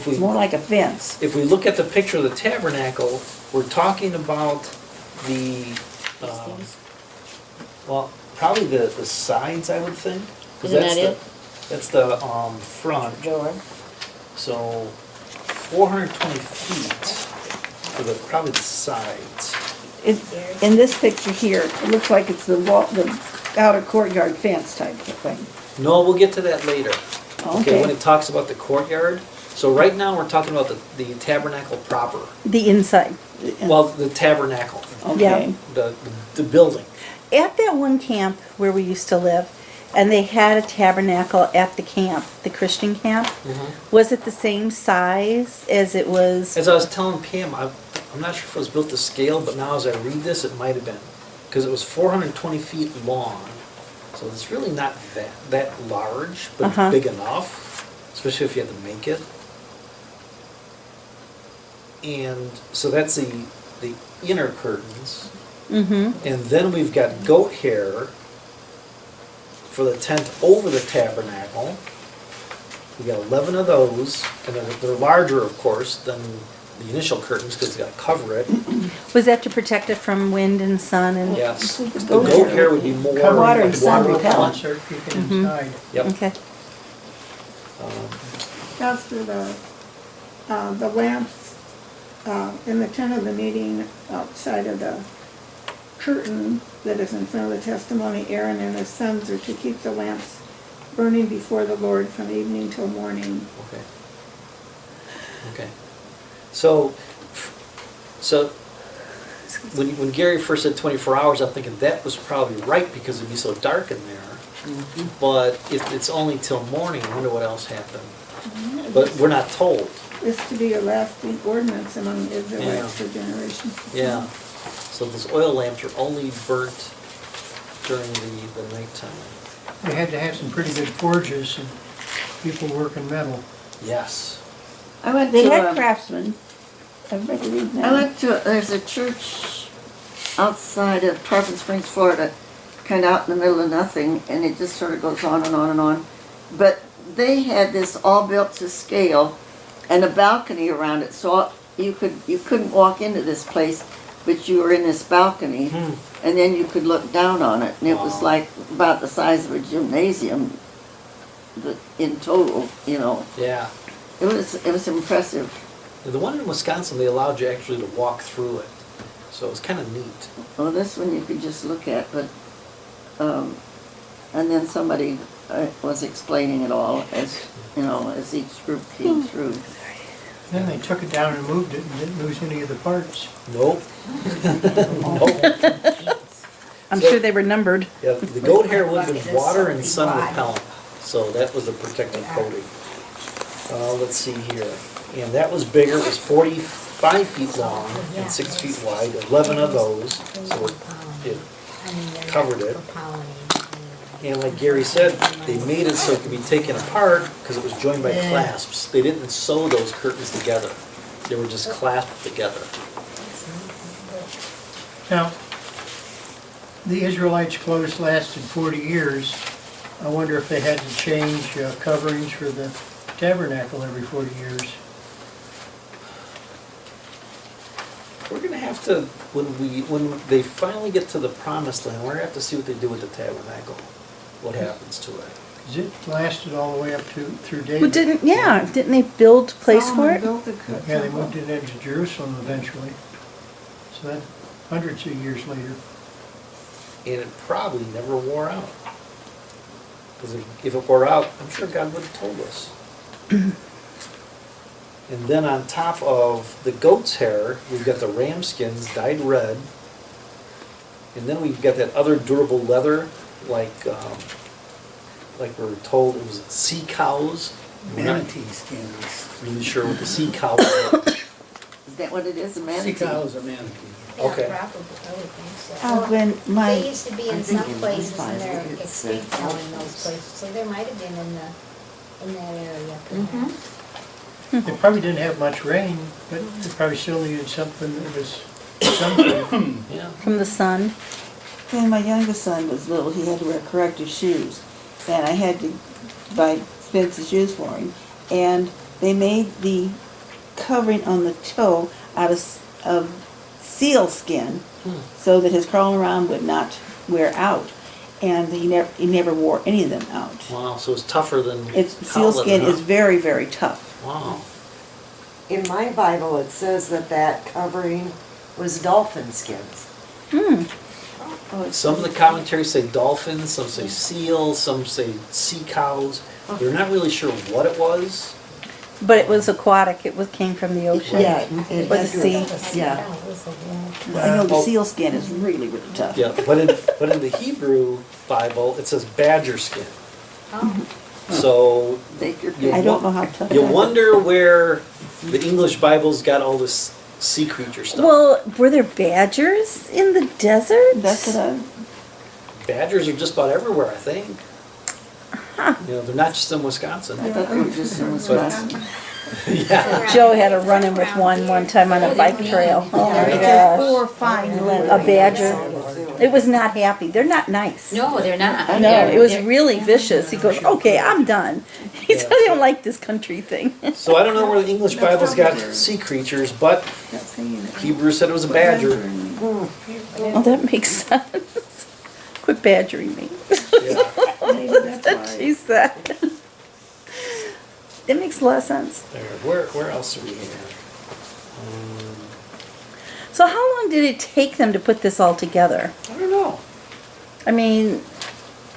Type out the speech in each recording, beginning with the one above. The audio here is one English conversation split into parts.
It's more like a fence. If we look at the picture of the tabernacle, we're talking about the, well, probably the sides, I would think. 'Cause Isn't that's that the- it? That's the front, Door. so 420 feet for the, probably the sides. In this picture here, it looks like it's the wall, the outer courtyard fence type of thing. No, we'll get to that later. Okay. When it talks about the courtyard. So right now, we're talking about the tabernacle proper. The inside. Well, the tabernacle, Okay. the building. At that one camp where we used to live, and they had a tabernacle at the camp, the Christian camp, was it the same size as it was? As I was telling Pam, I'm not sure if it was built to scale, but now as I read this, it might have been. Because it was 420 feet long. So it's really not that large, but it's big enough, especially if you had to make it. And so that's the inner curtains. And then we've got goat hair for the tent over the tabernacle. We got 11 of those, and they're larger, of course, than the initial curtains because they got to cover it. Was that to protect it from wind and sun and? Yes, the goat goat hair hair would be more water and like sun water repellent. repellent. Start keeping inside. Yep. Okay. As for the lamps, in the tent of the meeting, outside of the curtain that is in front of the testimony, Aaron and his sons are to keep the lamps burning before the Lord from evening till morning. Okay. Okay. So when Gary first said 24 hours, I'm thinking that was probably right because it'd be so dark in there. But if it's only till morning, I wonder what else happened. But we're not told. It's to be a lasting ordinance among the Israelites for generations. Yeah. So those oil lamps are only burnt during the nighttime. They had to have some pretty good forges and people working metal. Yes. I went They to had a, craftsmen. Everybody read I that. went to, there's a church outside of Tarpon Springs, Florida, kind of out in the middle of nothing, and it just sort of goes on and on and on. But they had this all built to scale and a balcony around it, so you couldn't walk into this place, but you were in this balcony, and then you could look down on it, and it was like about the size of a gymnasium in total, you know. Yeah. It was impressive. The one in Wisconsin, they allowed you actually to walk through it. So it was kind of neat. Well, this one you could just look at, but, and then somebody was explaining it all as, you know, as each group came through. Then they took it down and moved it and didn't lose any of the parts. Nope. Nope. I'm sure they were numbered. Yeah, the goat hair would have been water and sun repellent, so that was the protective coating. Let's see here, and that was bigger, it was 45 feet long and 6 feet wide, 11 of those, so it covered it. And like Gary said, they made it so it could be taken apart because it was joined by clasps. They didn't sew those curtains together, they were just clasped together. Now, the Israelites' clothes lasted 40 years. I wonder if they had to change coverings for the tabernacle every 40 years. We're gonna have to, when they finally get to the promised land, we're gonna have to see what they do with the tabernacle, what happens to it. 'Cause it lasted all the way up to through David. Well, didn't they build a place for Solomon it? built the Yeah, they moved it into Jerusalem eventually. So that hundreds of years later. And it probably never wore out. Because if it wore out, I'm sure God would have told us. And then on top of the goat's hair, we've got the ram skins dyed red. And then we've got that other durable leather, like we're told it was sea cows. Manatee skins. I'm not really sure what the sea cow was. Is that what it is, a Sea manatee? cows are manatee. Okay. Yeah, probably, I would think so. Oh, when my, They used to be in some places and they're it's extinct now in those places, so there might have been in that area. They probably didn't have much rain, but they probably still needed something that was sunproof. Yeah. From the sun? when my youngest son was little, he had to wear corrective shoes. And I had to buy expensive shoes for him. And they made the covering on the toe out of seal skin, so that his crawling around would not wear out. And he never wore any of them out. Wow, so it's tougher than Seal cow skin leather, is very, very tough. huh? Wow. In my Bible, it says that covering was dolphin skins. Some of the commentaries say dolphins, some say seals, some say sea cows. They're not really sure what it was. But it was aquatic, came from the ocean. Yeah. Or the sea. Yeah. I know the Oh. seal skin is really, really tough. Yeah, but in the Hebrew Bible, it says badger skin. So Take your you I don't know how tough. You that is. wonder where the English Bibles got all this sea creature stuff. Well, were there badgers in the desert? That's what I. Badgers are just about everywhere, I think. You know, they're not just in Wisconsin. I thought they were just in Wisconsin. Yeah. Joe had a run-in with one time on a bike trail. Oh my It's gosh. 4 or 5 A letters. badger. It was not happy. They're not nice. No, they're not. No, They're- it was they're- really vicious. He goes, okay, I'm done. He said, I don't like this country thing. So I don't know where the English Bibles got sea creatures, but Not saying it. Hebrew said it was a badger. Oh, that makes sense. Quit badgering me. Yeah. Maybe that's why. She said. It makes a lot of sense. There. Where else are we here? So how long did it take them to put this all together? I don't know. I mean,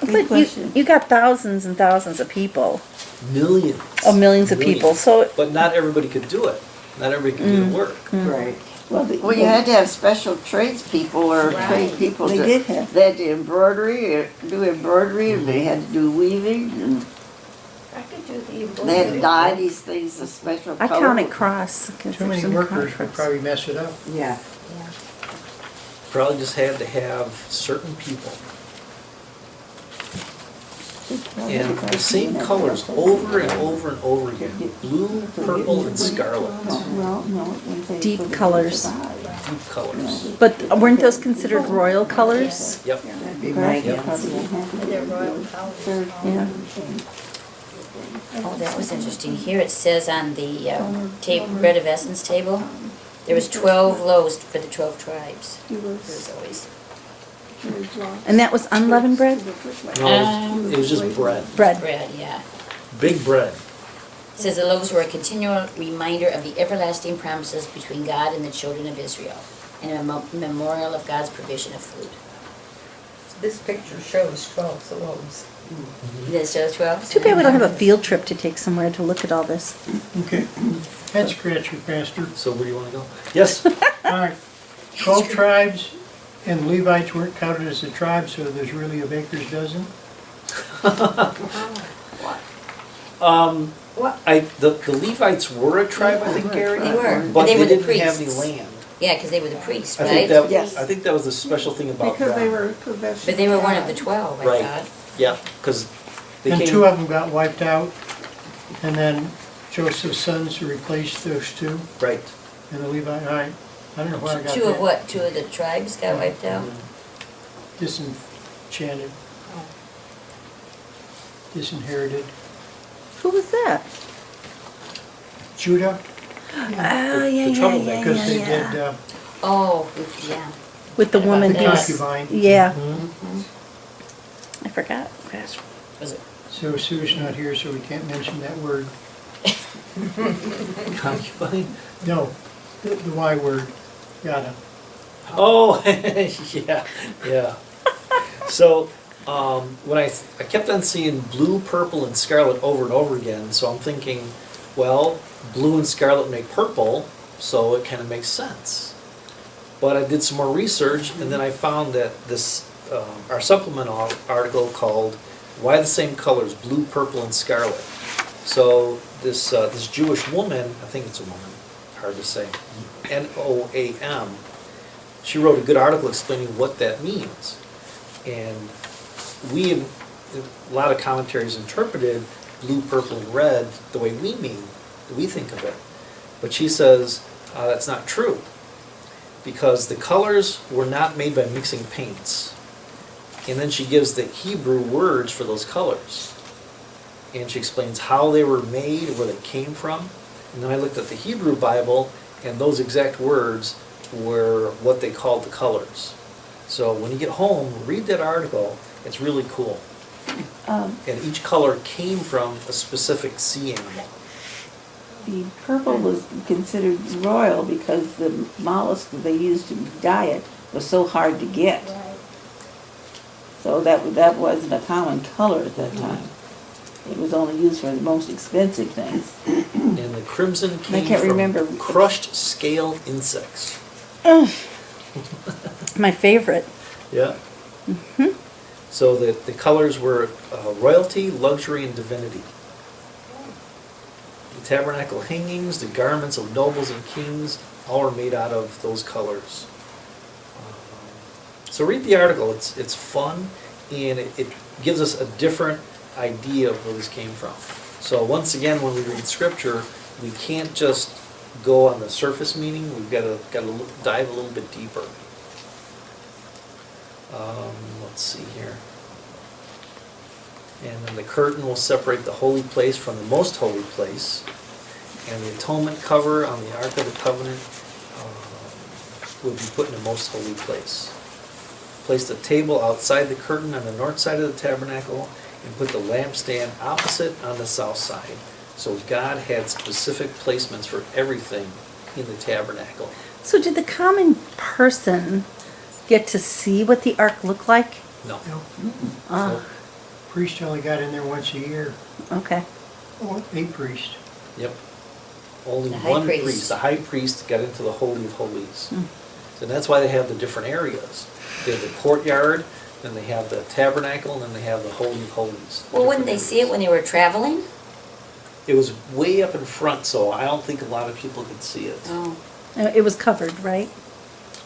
it's Good like question. you got thousands and thousands of people. Millions. Oh, millions of people. So But not everybody could do it. Not everybody could do the work. Right. Well, you had to have special tradespeople or trade people. They to- did have. They had to do embroidery, and they had to do weaving, and I could do the they had to dye these things a special I color. counted cross. 'Cause Too there's many some workers would contrast. probably mess it up. Yeah. Probably just had to have certain people. And the same colors over and over and over again. Blue, purple, and scarlet. Well, no, when they Deep put it colors. aside. Deep colors. But weren't those considered royal colors? Yep. That'd be my They guess. probably didn't have to They're do royal those colors. third Yeah. Oh, that was interesting. Here it says on the bread of essence table, there was 12 loaves for the 12 tribes. There's always. And that was unleavened bread? No, it was just bread. Bread. Bread, yeah. Big bread. It says the loaves were a continual reminder of the everlasting promises between God and the children of Israel, and a memorial of God's provision of food. This picture shows 12 loaves. This shows 12? Too bad we don't have a field trip to take somewhere to look at all this. Okay. Head scratcher, Pastor. So where do you want to go? Yes? All right. 12 tribes, and Levites weren't counted as a tribe, so there's really a baker's dozen. The Levites were a tribe, I think, Gary. They were. But They they were the didn't have any priests. land. Yeah, because they were the priests, I right? think that, Yes. I think that was the special thing about Because they them. were possession. But they were one of the 12, I Right. thought. Yeah, because they And came. 2 of them got wiped out, and then Joseph's sons replaced those 2, Right. and the Levite, all right. I don't know why I got that. Two of what? Two of the tribes got wiped out? Disenchanted. Disinherited. Who was that? Judah, Oh, yeah, because they did Oh, yeah. With the woman the Yes. who's, concubine. yeah, Mhm. I forgot. Gosh. Was it? So Sue's not here, so we can't mention that word. Concubine? No, the Y word, gotta. Oh, yeah, yeah. So, when I kept on seeing blue, purple, and scarlet over and over again, so I'm thinking, well, blue and scarlet make purple, so it kind of makes sense. But I did some more research, and then I found that this, our supplement article called "Why the Same Colors: Blue, Purple, and Scarlet." So this Jewish woman, I think it's a woman, hard to say, Noam. She wrote a good article explaining what that means, and we, in a lot of commentaries, interpreted blue, purple, and red the way we think of it. But she says that's not true, because the colors were not made by mixing paints. And then she gives the Hebrew words for those colors. and she explains how they were made, where they came from. And then I looked at the Hebrew Bible, and those exact words were what they called the colors. So when you get home, read that article. It's really cool. Um, And each color came from a specific sea animal. The purple was considered royal because the mollusk that they used to dye it was so hard to get. So that wasn't a common color at that time. It was only used for the most expensive things. And the crimson came can't from remember. crushed scale insects. My favorite. Yeah. So the colors were royalty, luxury, and divinity. The tabernacle hangings, the garments of nobles and kings, all are made out of those colors. So read the article. It's fun, and it gives us a different idea of where this came from. So once again, when we read scripture, we can't just go on the surface meaning. We've got to dive a little bit deeper. Let's see here. And then the curtain will separate the holy place from the most holy place. And the atonement cover on the Ark of the Covenant will be put in the most holy place. Place the table outside the curtain on the north side of the tabernacle and put the lampstand opposite on the south side. So God had specific placements for everything in the tabernacle. So did the common person get to see what the ark looked like? No. No, Ah, priest only got in there once a year. okay. A priest. Yep. Only The high one priest. priest, the high priest, got into the Holy of Holies. Hmm. So that's why they have the different areas. They have the courtyard, then they have the tabernacle, and then they have the Holy of Holies. Well, wouldn't they Different see it when they were traveling? areas. It was way up in front, so I don't think a lot of people could see it. Oh, It was covered, right?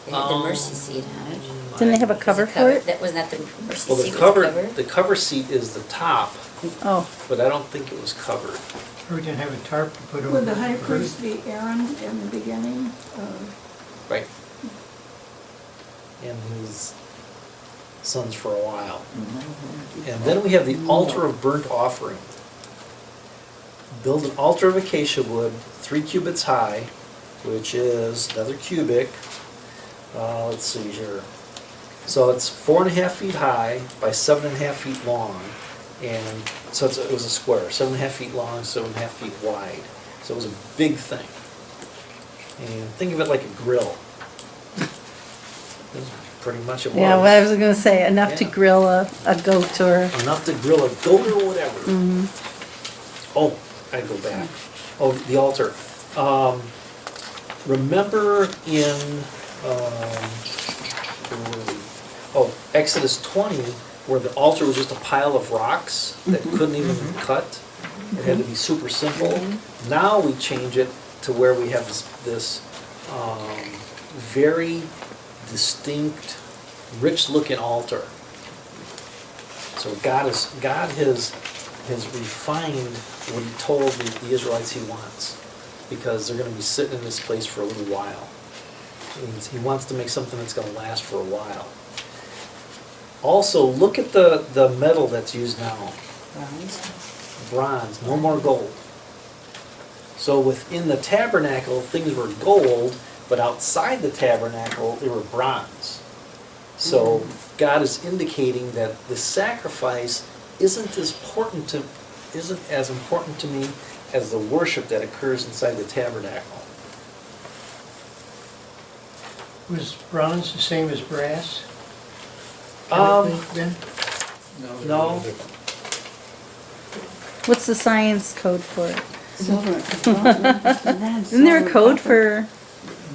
they had the mercy seat on it. Didn't they have a Was it cover for covered? it? That was not the mercy Well, seat, the was it covered? the cover seat is the top, Oh, but I don't think it was covered. Or we didn't have a tarp to put over. Would the high priest be Aaron in the beginning? Right. And his sons for a while. And then we have the altar of burnt offering. Build an altar of acacia wood, 3 cubits high, which is another cubic. Let's see here. So it's 4.5 feet high by 7.5 feet long. And so it was a square, 7.5 feet long, 7.5 feet wide. So it was a big thing. And think of it like a grill. That's pretty much it was. yeah, well, I was gonna say, enough to Yeah. grill a goat or, Enough to grill a goat or whatever. Oh, I go back. Oh, the altar. Remember in Exodus 20, where the altar was just a pile of rocks that couldn't even be cut? It had to be super simple. Now we change it to where we have this very distinct, rich-looking altar. So God has refined what He told the Israelites He wants, because they're going to be sitting in this place for a little while. He wants to make something that's going to last for a while. Also, look at the metal that's used now. Bronze, no more gold. So within the tabernacle, things were gold, but outside the tabernacle, they were bronze. So God is indicating that the sacrifice isn't as important to me as the worship that occurs inside the tabernacle. Was bronze the same as brass? Ben? No. what's the science code for it? Silver. Isn't there a code for,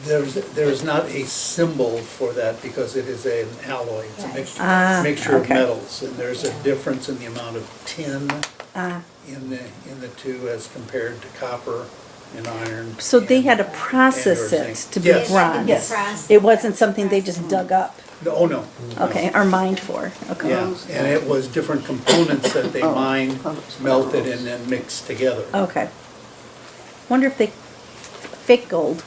There's not a symbol for that because it is an alloy, it's a mixture of okay. metals. And there's a difference in the amount of tin ah, in the two as compared to copper and iron. so they and- had to process and or it zinc. to be Yes. bronze? Yes. It wasn't something they just dug up, No, oh, no. okay, or mined for, okay. Yeah, and it was different components that they mined, melted, and then mixed together. Okay. Wonder if they, fake gold.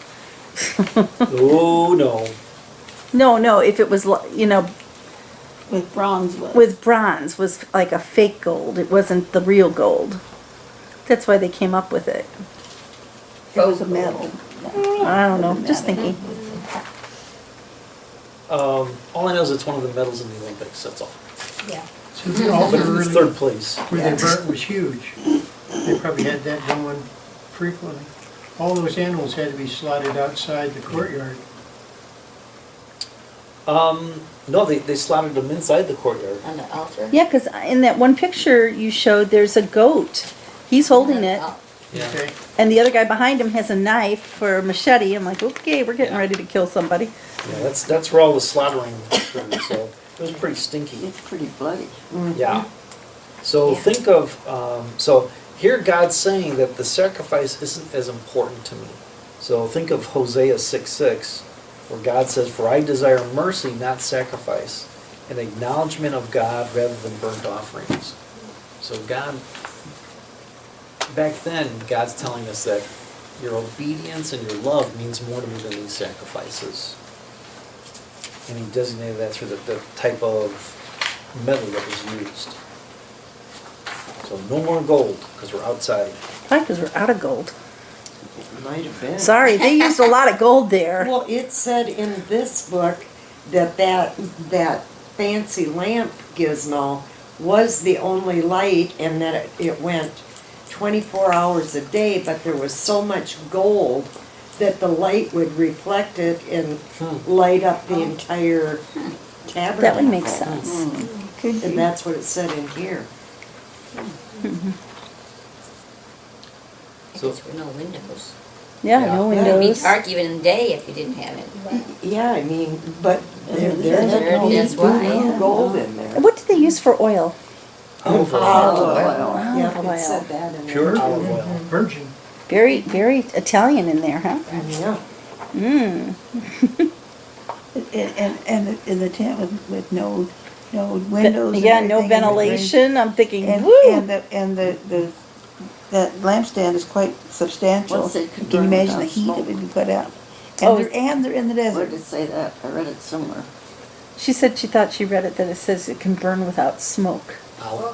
Oh, no. No, if it was, With bronze was. with bronze was like a fake gold, it wasn't the real gold. That's why they came up with it. It was a metal. I don't know, just thinking. All I know is it's one of the medals in the Olympics, that's all. Yeah. So the altar But it's really, third place. where they burnt was huge. They probably had that going frequently. All those animals had to be slaughtered outside the courtyard. No, they slaughtered them inside the courtyard. On the altar? Yeah, because in that one picture you showed, there's a goat. He's holding it, Oh, Yeah. Okay, and the other guy behind him has a knife or a machete. I'm like, okay, we're getting ready to kill somebody. Yeah, that's where all the slaughtering occurred, so it was pretty stinky. It's pretty bloody. Yeah. So Yeah. think of, so here God's saying that the sacrifice isn't as important to me. So think of Hosea 6:6, where God says, "For I desire mercy, not sacrifice, an acknowledgement of God rather than burnt offerings." So God, back then, God's telling us that your obedience and your love means more to me than these sacrifices. And he designated that through the type of metal that was used. So no more gold, because we're outside. Why? Because we're out of gold. Might have been. Sorry, they used a lot of gold there. Well, it said in this book that fancy lamp gizmo was the only light, and that it went 24 hours a day, but there was so much gold that the light would reflect it and light up the entire tabernacle. That would make sense. Could And be. that's what it said in here. So- Because there were no windows. Yeah, Yeah. no It would be windows. dark even in the day if you didn't have it. Yeah, I mean, but there There it is, there's why, no yeah. gold in there. What did they use for oil? Olive oil. Olive oil. oil. Yeah, Olive it said oil. that in there. Pure olive oil. virgin. Very, very Italian in there, huh? Yeah. Mmm. And in the tent with no windows. and Yeah, no everything, and the ventilation. I'm thinking, And, woo. and the that lampstand is quite substantial. Well, so it could Can you burn imagine the without heat smoke. that would be put out? Oh, And they're in the Where desert. did it say that? I read it somewhere. She said she thought she read it that it says it can burn without smoke.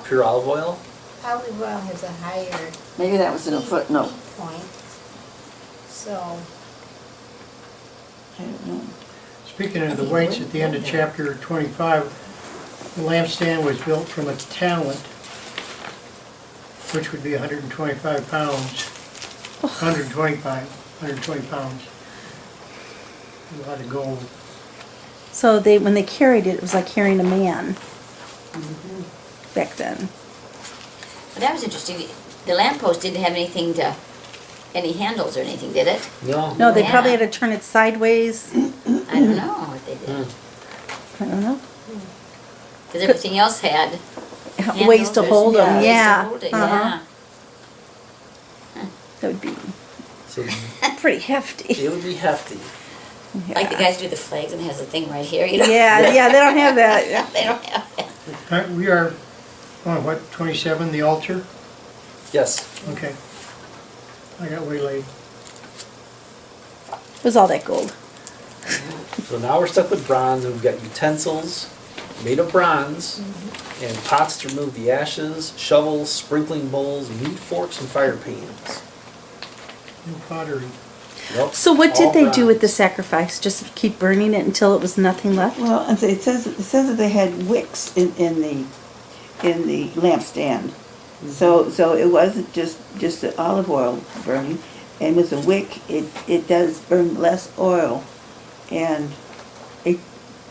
Pure olive oil? Olive oil has a higher Maybe that was in a footnote. heat point. So, I don't know. Speaking of the weights, at the end of chapter 25, the lampstand was built from a talent, which would be 125 pounds. 120 pounds. A lot of gold. So when they carried it, it was like carrying a man. Back then. But that was interesting. The lamppost didn't have any handles or anything, did it? No. No, they Yeah. probably had to turn it sideways. I don't know what they did. I don't know. Because everything else had Ways to handles or- hold them, ways to yeah. hold it, Uh-huh. yeah. That would be So pretty hefty. it would be hefty. Like the guys do the flags and it has a thing right here, you know? Yeah, they don't have that. They don't have that. All right, we are on what, 27, the altar? Yes. Okay. I got waylaid. It was all that gold. So now we're stuck with bronze, and we've got utensils made of bronze, and pots to remove the ashes, shovels, sprinkling bowls, meat forks, and fire pans. New pottery. Nope, So what all did they do with the bronze. sacrifice? Just keep burning it until it was nothing left? Well, and so it says that they had wicks in the lampstand. So it wasn't just the olive oil burning, and with the wick, it does burn less oil, and it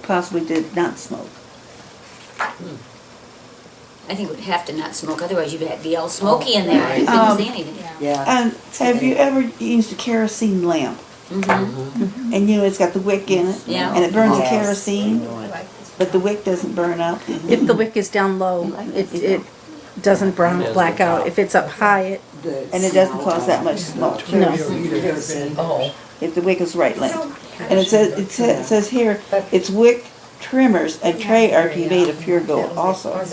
possibly did not smoke. I think it would have to not smoke, otherwise you'd be all smoky in there. You couldn't Um, see anything. Yeah. And have you ever used a kerosene lamp? Mm-hmm. And it's got the wick in it, Yeah. and it burns the Yes. kerosene, I like this. but the wick doesn't burn up. If the wick is down low, it doesn't brown Yes, black the out. top. If it's up high, it, And it doesn't cause that much smoke. No. Oh. If the wick is right lit. And it says here, it's wick trimmers and tray are to be made of pure gold also.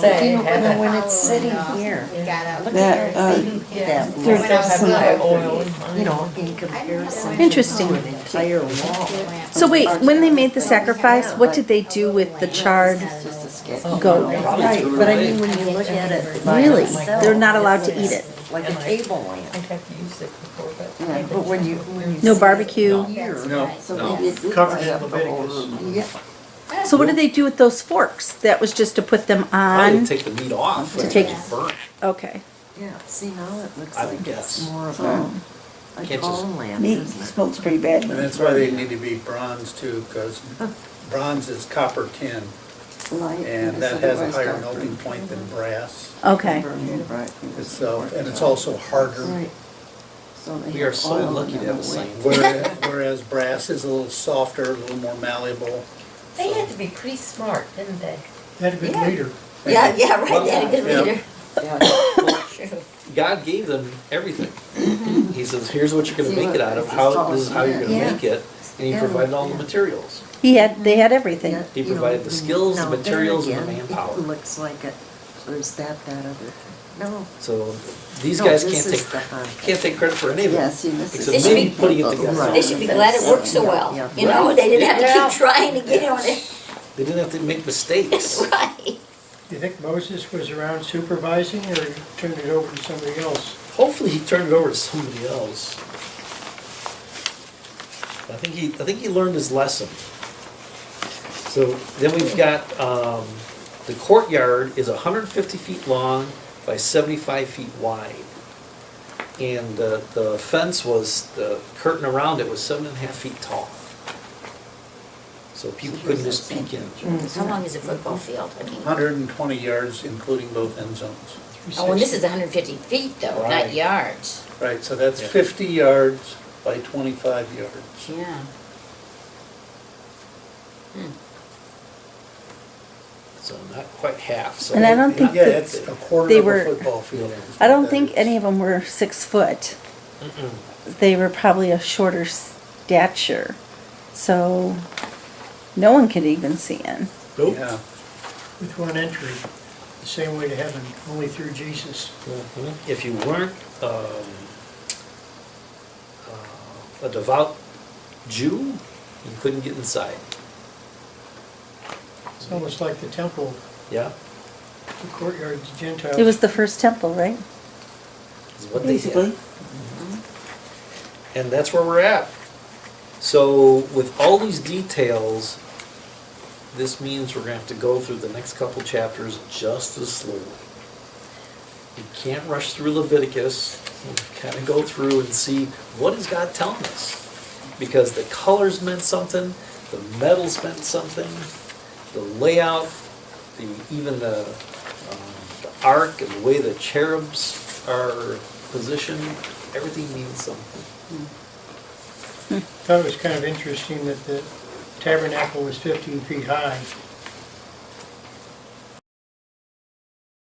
Say, You know, have that when it's hollow sitting enough, here, you gotta look That, at uh, it. Yeah. third When I was person little, oil. you know, in comparison Interesting. to an entire wall. So wait, when they made the sacrifice, what did they do with the charred It's just a sketch. goat? Probably Right, threw it but I away. mean, when you look at it by Really? itself, They're not allowed to eat it? like a table lamp. I've used it before, but. Yeah, But when you No see it barbecue? here, No. So No. maybe it did Covered light in up the whole Leviticus. room. Yeah, So what did they do with those forks? That was just to put them Probably on? take the meat off. To and take- just burn. Okay. yeah, see now it looks I would like it's guess. more of Oh. a Can't tall just- lamp, Meat isn't it? smokes pretty bad. And when that's it's why they burning. need to be bronze too, because bronze is copper tin, light. and that has a higher melting point than brass Okay. itself, and it's also harder. Right. So they We are have so oil lucky in to them have a away. science. Whereas brass is a little softer, a little more malleable. They had to be pretty smart, didn't they? Had a good Yeah. leader. Yeah, right, they had a good Yeah. leader. Yeah. True. God gave them everything. He says, here's what you're gonna See, make look, it out of, it's how, this is how you're tall. gonna Yeah. make it, and he Yeah. provided all the Yeah. materials. They had everything. Yeah, He you know, provided the skills, the now, then materials, and the again, manpower. It looks like it, or is that other thing? No. So these No, guys this can't is take, the Honda. can't take credit for any of Yeah, it. see, this is. Except They should maybe be- putting it together. Right. They should be glad it worked so well, Yeah. you know, they didn't have to Yeah. keep trying to get on it. They didn't have to make mistakes. Right. Do you think Moses was around supervising, or he turned it over to somebody else? Hopefully he turned it over to somebody else. I think he learned his lesson. So then we've got, the courtyard is 150 feet long by 75 feet wide. And the fence was, the curtain around it was 7.5 feet tall. So people couldn't just peek in. How long is a football field? I mean, 120 yards, including both end zones. oh, and this is 150 feet though, not Right. yards. Right, so that's Yeah. 50 yards by 25 yards. Yeah. So not quite half, so. And I don't think Yeah, that it's a quarter they of were- a football field. is I what don't that think is. any of them were 6 foot. Mm-mm. They were probably a shorter stature. So no one could even see in. Nope. Yeah, With one entry, the same way to heaven, only through Jesus. Mhm. If you weren't a devout Jew, you couldn't get inside. It's almost like the temple, Yeah, the courtyard, the Gentiles. It was the first temple, right? is what they did. Basically. And that's where we're at. So with all these details, this means we're gonna have to go through the next couple chapters just as slowly. We can't rush through Leviticus, kind of go through and see, what is God telling us? Because the colors meant something, the metals meant something, the layout, even the ark and the way the cherubs are positioned, everything means something. I thought it was kind of interesting that the tabernacle was 15 feet high,